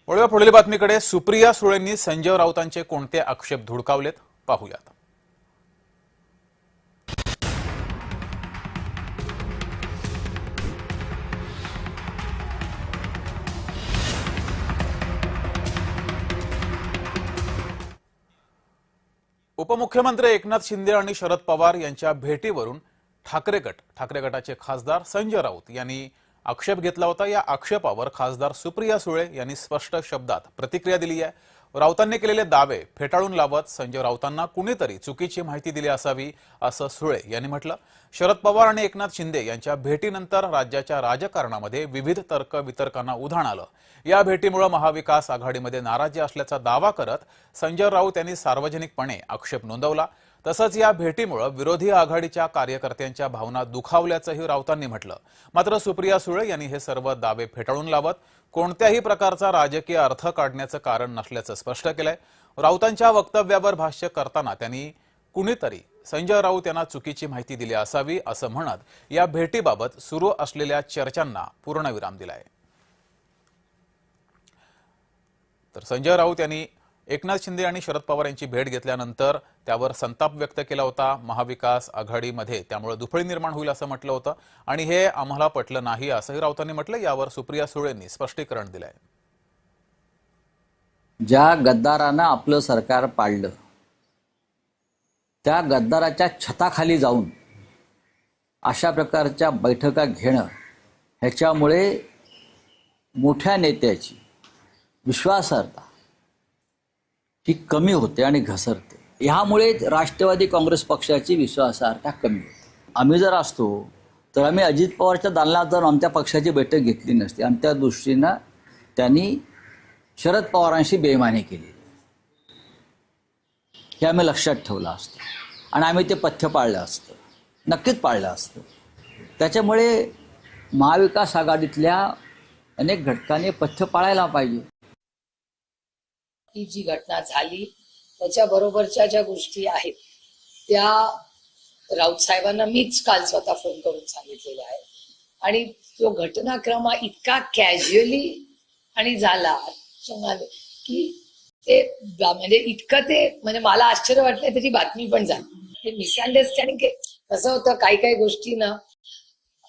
वळूया पुढील बातमीकडे। सुप्रिया सुळेंनी संजय राऊतांचे कोणते आक्षेप धुडकावलेत पाहूयात। उपमुख्यमंत्री एकनाथ शिंदे आणि शरद पवार यांच्या भेटीवरून ठाकरे गटाचे खासदार संजय राऊत यांनी आक्षेप घेतला होता। या आक्षेपावर खासदार सुप्रिया सुळे यांनी स्पष्ट शब्दात प्रतिक्रिया दिली आहे। राऊतांनी केलेले दावे फेटाळून लावत संजय राऊतांना कुणीतरी चुकीची माहिती दिली असावी असं सुळे यांनी म्हटलं। शरद पवार आणि एकनाथ शिंदे यांच्या भेटीनंतर राज्याच्या राजकारणामध्ये विविध तर्क वितर्कांना उधाण आलं। या भेटीमुळे महाविकास आघाडीमध्ये नाराजी असल्याचा दावा करत संजय राऊत यांनी सार्वजनिकपणे आक्षेप नोंदवला। तसंच या भेटीमुळे विरोधी आघाडीच्या कार्यकर्त्यांच्या भावना दुखावल्याचंही राऊतांनी म्हटलं। मात्र सुप्रिया सुळे यांनी हे सर्व दावे फेटाळून लावत कोणत्याही प्रकारचा राजकीय अर्थ काढण्याचं कारण नसल्याचं स्पष्ट केलंय। राऊतांच्या वक्तव्यावर भाष्य करताना त्यांनी कुणीतरी संजय राऊत यांना चुकीची माहिती दिली असावी असं म्हणत या भेटीबाबत सुरू असलेल्या चर्चांना पूर्णविराम दिलाय। तर संजय राऊत यांनी एकनाथ शिंदे आणि शरद पवार यांची भेट घेतल्यानंतर त्यावर संताप व्यक्त केला होता। महाविकास आघाडीमध्ये त्यामुळे दुफळी निर्माण होईल असं म्हटलं होतं आणि हे आम्हाला पटलं नाही असंही राऊतांनी म्हटलं। यावर सुप्रिया सुळेंनी स्पष्टीकरण दिलंय। ज्या गद्दारानं आपलं सरकार पाडलं त्या गद्दाराच्या छताखाली जाऊन अशा प्रकारच्या बैठका घेणं ह्याच्यामुळे मोठ्या नेत्याची विश्वासार्हता ही कमी होते आणि घसरते। ह्यामुळे राष्ट्रवादी काँग्रेस पक्षाची विश्वासार्हता कमी होते। आम्ही जर असतो तर आम्ही अजित पवारच्या दालनात जाऊन आमच्या पक्षाची बैठक घेतली नसती आणि त्या दृष्टीनं त्यांनी शरद पवारांशी बेईमानी केली हे आम्ही लक्षात ठेवलं असतं आणि आम्ही ते पथ्य पाळलं असतं, नक्कीच पाळलं असतं। त्याच्यामुळे महाविकास आघाडीतल्या अनेक घटकांनी पथ्य पाळायला पाहिजे। ही जी घटना झाली त्याच्याबरोबरच्या ज्या गोष्टी आहेत त्या राऊत साहेबांना मीच काल स्वतः फोन करून सांगितलेल्या आहे आणि तो घटनाक्रम इतका कॅज्युअली आणि झाला की ते म्हणजे इतकं ते म्हणजे मला आश्चर्य वाटलं त्याची बातमी पण झाली। ते मिसअंडरस्टँडिंग कसं होतं, काही काही गोष्टी ना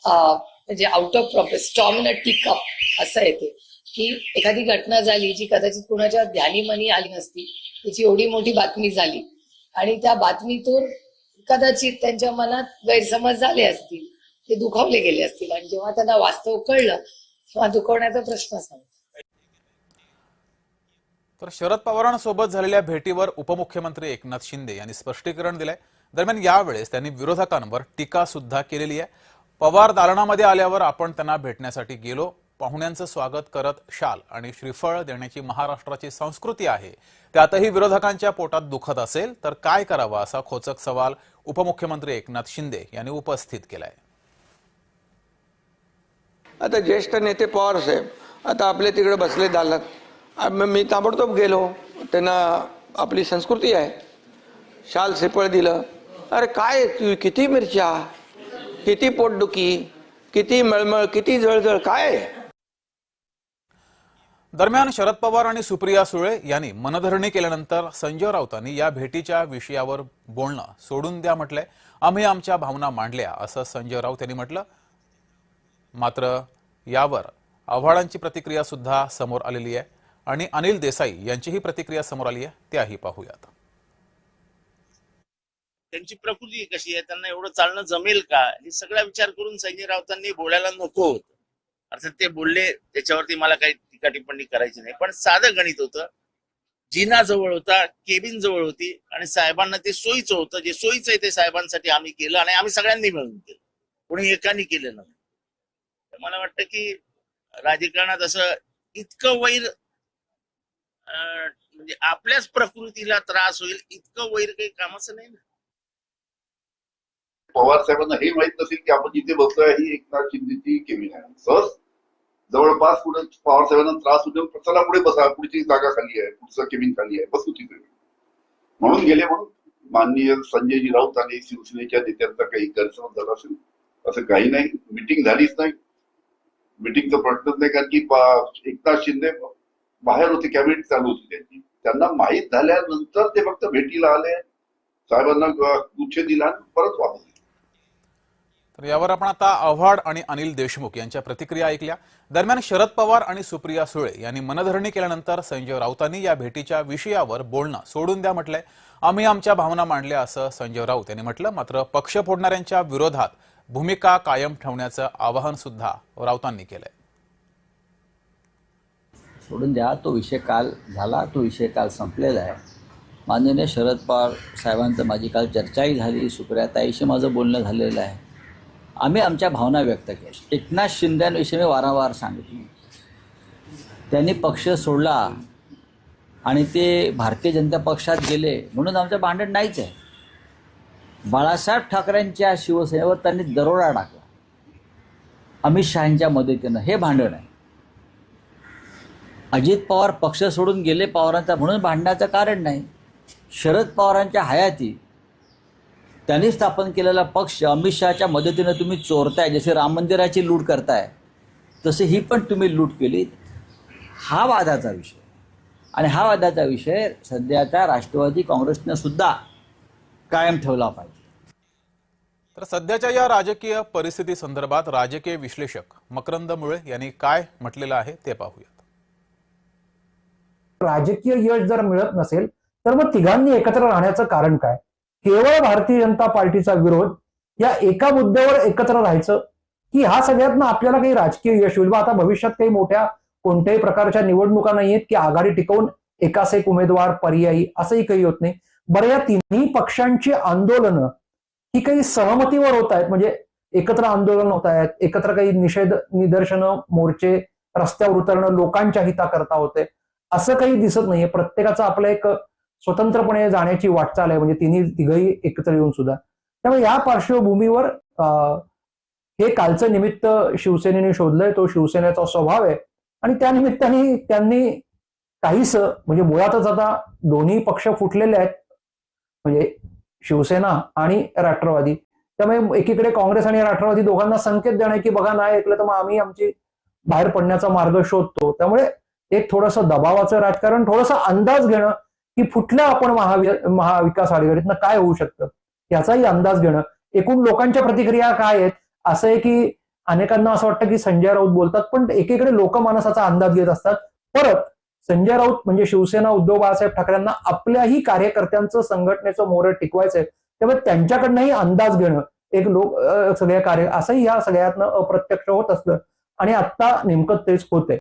म्हणजे out of proper storm in a teacup असं येते की एखादी घटना झाली जी कदाचित कुणाच्या ध्यानी मनी आली नसती, त्याची एवढी मोठी बातमी झाली आणि त्या बातमीतून कदाचित त्यांच्या मनात गैरसमज झाले असतील, ते दुखावले गेले असतील आणि जेव्हा त्यांना वास्तव कळलं तेव्हा दुखवण्याचा प्रश्नच नाही। तर शरद पवारांसोबत झालेल्या भेटीवर उपमुख्यमंत्री एकनाथ शिंदे यांनी स्पष्टीकरण दिलंय। दरम्यान यावेळेस त्यांनी विरोधकांवर टीका सुद्धा केलेली आहे। पवार दालनामध्ये आल्यावर आपण त्यांना भेटण्यासाठी गेलो, पाहुण्यांचं स्वागत करत शाल आणि श्रीफळ देण्याची महाराष्ट्राची संस्कृती आहे, त्यातही विरोधकांच्या पोटात दुखत असेल तर काय करावं असा खोचक सवाल उपमुख्यमंत्री एकनाथ शिंदे यांनी उपस्थित केलाय। आता ज्येष्ठ नेते पवार साहेब आता आपले तिकडे बसले दालनात, मी ताबडतोब गेलो, त्यांना आपली संस्कृती आहे, शाल श्रीफळ दिलं। अरे काय किती मिरच्या, किती पोटदुखी, किती मळमळ, किती जळजळ, काय। दरम्यान शरद पवार आणि सुप्रिया सुळे यांनी मनधरणी केल्यानंतर संजय राऊतांनी या भेटीच्या विषयावर बोलणं सोडून द्या म्हटलंय। आम्ही आमच्या भावना मांडल्या असं संजय राऊत यांनी म्हटलं। मात्र यावर आव्हाडांची प्रतिक्रिया सुद्धा समोर आलेली आहे आणि अनिल देसाई यांचीही प्रतिक्रिया समोर आली आहे, त्याही पाहूयात। त्यांची प्रकृती कशी आहे, त्यांना एवढं चालणं जमेल का, हे सगळा विचार करून संजय राऊतांनी बोलायला नको होतं। अर्थात ते बोलले त्याच्यावरती मला काही टीका टिप्पणी करायची नाही, पण साधं गणित होतं। जिना जवळ होता, केबिन जवळ होती आणि साहेबांना ते सोयीचं होतं। जे सोयीचं आहे ते साहेबांसाठी आम्ही केलं आणि आम्ही सगळ्यांनी मिळून केलं, कोणी एकाने केलं नाही। मला वाटतं की राजकारणात असं इतकं वैर म्हणजे आपल्याच प्रकृतीला त्रास होईल इतकं वैर काही कामाचं नाही ना। पवार साहेबांना हे माहित नसेल की आपण जिथे बसलोय ही एकनाथ शिंदेची केबिन आहे। सहज जवळपास पुढे पवार साहेबांना त्रास होतो, चला पुढे बसा, पुढची जागा खाली आहे, पुढचं केबिन खाली आहे, बसू तिथे म्हणून गेले। म्हणून माननीय संजयजी राऊत आणि शिवसेनेच्या नेत्यांचा काही गैरसमज झाला असेल, असं काही नाही। मिटिंग झालीच नाही, मिटिंगचा प्रश्नच नाही, कारण की एकनाथ शिंदे बाहेर होते, कॅबिनेट चालू होती त्यांची. त्यांना माहीत झाल्यानंतर ते फक्त भेटीला आले, साहेबांना गुच्छ दिला आणि परत वापस गेले. तर यावर आपण आता आव्हाड आणि अनिल देशमुख यांच्या प्रतिक्रिया ऐकल्या. दरम्यान शरद पवार आणि सुप्रिया सुळे यांनी मनधरणी केल्यानंतर संजय राऊतांनी या भेटीच्या विषयावर बोलणं सोडून द्या म्हटलंय. आम्ही आमच्या भावना मांडल्या असं संजय राऊत यांनी म्हटलं. मात्र पक्ष फोडणाऱ्यांच्या विरोधात भूमिका कायम ठेवण्याचं आवाहन सुद्धा राऊतांनी केलंय. सोडून द्या, तो विषय काल झाला, तो विषय काल संपलेला आहे. माननीय शरद पवार साहेबांचं माझी काल चर्चाही झाली, सुप्रियाताईशी माझं बोलणं झालेलं आहे. आम्ही आमच्या भावना व्यक्त केल्या. एकनाथ शिंदेविषयी मी वारंवार सांगितलं, त्यांनी पक्ष सोडला आणि ते भारतीय जनता पक्षात गेले म्हणून आमचं भांडण नाहीच आहे. बाळासाहेब ठाकरेंच्या शिवसेनेवर त्यांनी दरोडा टाकला अमित शहांच्या मदतीनं, हे भांडण आहे. अजित पवार पक्ष सोडून गेले पवारांचा म्हणून भांडण्याचं कारण नाही. शरद पवारांच्या हयाती त्यांनी स्थापन केलेला पक्ष अमित शहाच्या मदतीनं तुम्ही चोरताय, जसे राम मंदिराची लूट करताय तसे ही पण तुम्ही लूट केली. हा वादाचा विषय, आणि हा वादाचा विषय सध्याच्या राष्ट्रवादी काँग्रेसने सुद्धा कायम ठेवला पाहिजे. तर सध्याच्या या राजकीय परिस्थिती संदर्भात राजकीय विश्लेषक मकरंद मुळे यांनी काय म्हटलेलं आहे ते पाहूयात. राजकीय यश जर मिळत नसेल तर मग तिघांनी एकत्र राहण्याचं कारण काय? केवळ भारतीय जनता पार्टीचा विरोध या एका मुद्द्यावर एकत्र राहायचं की ह्या सगळ्यातनं आपल्याला काही राजकीय यश होईल? आता भविष्यात काही मोठ्या कोणत्याही प्रकारच्या निवडणुका नाहीयेत की आघाडी टिकवून एकास एक उमेदवार पर्यायी असंही काही होत नाही. बरं, या तिन्ही पक्षांची आंदोलनं ही काही सहमतीवर होत आहेत, म्हणजे एकत्र आंदोलन होत आहेत, एकत्र काही निदर्शनं, मोर्चे, रस्त्यावर उतरणं लोकांच्या हिताकरता होते, असं काही दिसत नाहीये. प्रत्येकाचं आपलं एक स्वतंत्रपणे जाण्याची वाटचाल आहे, म्हणजे तिघही एकत्र येऊन सुद्धा. त्यामुळे या पार्श्वभूमीवर हे कालचं निमित्त शिवसेनेने शोधलंय. तो शिवसेनेचा स्वभाव आहे आणि त्या निमित्ताने त्यांनी काहीस, म्हणजे मुळातच आता दोन्ही पक्ष फुटलेले आहेत, म्हणजे शिवसेना आणि राष्ट्रवादी. त्यामुळे एकीकडे काँग्रेस आणि राष्ट्रवादी दोघांना संकेत देणे की बघा, नाही ऐकलं तर मग आम्ही आमची बाहेर पडण्याचा मार्ग शोधतो. त्यामुळे एक थोडंसं दबावाचं राजकारण, थोडासा अंदाज घेणं की फुटल्या आपण महाविकास आघाडीतनं काय होऊ शकतं याचाही अंदाज घेणं. एकूण लोकांच्या प्रतिक्रिया काय आहेत, असं आहे की अनेकांना असं वाटतं की संजय राऊत बोलतात, पण एकीकडे लोकमानसाचा अंदाज घेत असतात. परत संजय राऊत म्हणजे शिवसेना, उद्धव बाळासाहेब ठाकरेंना आपल्याही कार्यकर्त्यांचं, संघटनेचं मोहर टिकवायचंय. त्यामुळे त्यांच्याकडनंही अंदाज घेणं, एक सगळ्या असंही या सगळ्यातनं अप्रत्यक्ष होत असतं आणि आता नेमकं तेच होतंय.